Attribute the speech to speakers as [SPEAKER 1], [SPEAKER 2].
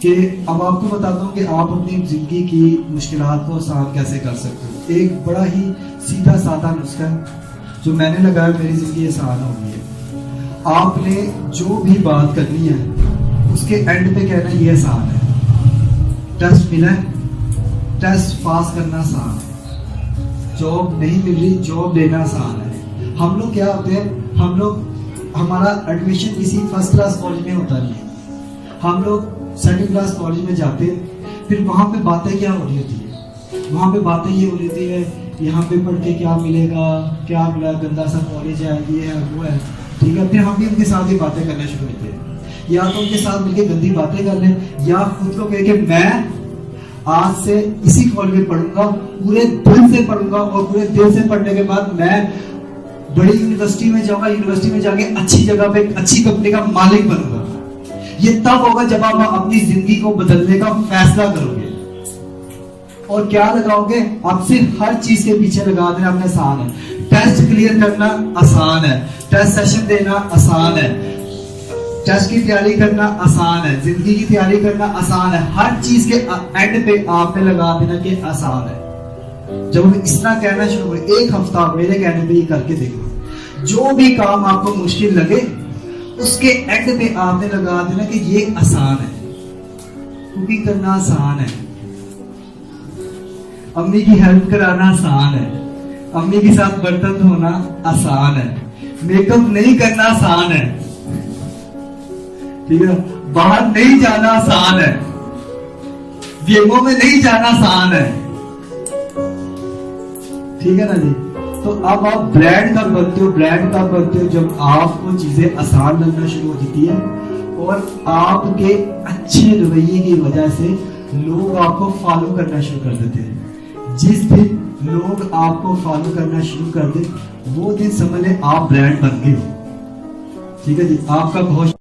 [SPEAKER 1] कि अब आपको बताता हूँ कि आप अपनी जिंदगी की मुश्किलात को आसान कैसे कर सकते हो। एक बड़ा ही सीधा साधा नुस्खा है जो मैंने लगाया, मेरी जिंदगी आसान हो गई है। आपने जो भी बात करनी है उसके एंड पे कहना ये आसान है। टेस्ट मिला है, टेस्ट पास करना आसान है। जॉब नहीं मिल रही, जॉब लेना आसान है। हम लोग क्या होते हैं, हमारा एडमिशन किसी फर्स्ट क्लास कॉलेज में होता नहीं है। हम लोग सेकंड क्लास कॉलेज में जाते हैं, फिर वहां पे बातें क्या हो रही होती है, वहां पे बातें ये हो रही होती है, यहाँ पे पढ़ के क्या मिलेगा, क्या मिला, गंदा सा कॉलेज है, ये है वो है, ठीक है। फिर हम भी उनके साथ ही बातें करना शुरू करते हैं। या तो उनके साथ मिलकर गंदी बातें कर लें, या खुद को कह के मैं आज से इसी कॉलेज में पढ़ूंगा, पूरे दिल से पढ़ूंगा, और पूरे दिल से पढ़ने के बाद मैं बड़ी यूनिवर्सिटी में जाऊंगा, यूनिवर्सिटी में जाके अच्छी जगह पे अच्छी कंपनी का मालिक बनूंगा। ये तब होगा जब आप अपनी जिंदगी को बदलने का फैसला करोगे। और क्या लगाओगे, आप सिर्फ हर चीज के पीछे लगा देना अपने आसान है। टेस्ट क्लियर करना आसान है, टेस्ट सेशन देना आसान है, टेस्ट की तैयारी करना आसान है, जिंदगी की तैयारी करना आसान है। हर चीज के एंड पे आपने लगा देना कि आसान है। जब हम इतना कहना शुरू करें, एक हफ्ता मेरे कहने पे ये करके देखो, जो भी काम आपको मुश्किल लगे उसके एंड पे आपने लगा देना कि ये आसान है। कुकिंग करना आसान है, अम्मी की हेल्प कराना आसान है, अम्मी के साथ बर्तन धोना आसान है, मेकअप नहीं करना आसान है, ठीक है, बाहर नहीं जाना आसान है, गेमों में नहीं जाना आसान है, ठीक है ना जी। तो अब आप ब्रांड कब बनते हो, ब्रांड कब बनते हो, जब आपको चीजें आसान लगना शुरू हो जाती है और आपके अच्छे रवैये की वजह से लोग आपको फॉलो करना शुरू कर देते हैं। जिस दिन लोग आपको फॉलो करना शुरू कर दे, वो दिन समझ लें आप ब्रांड बन गए हो। ठीक है जी, आपका बहुत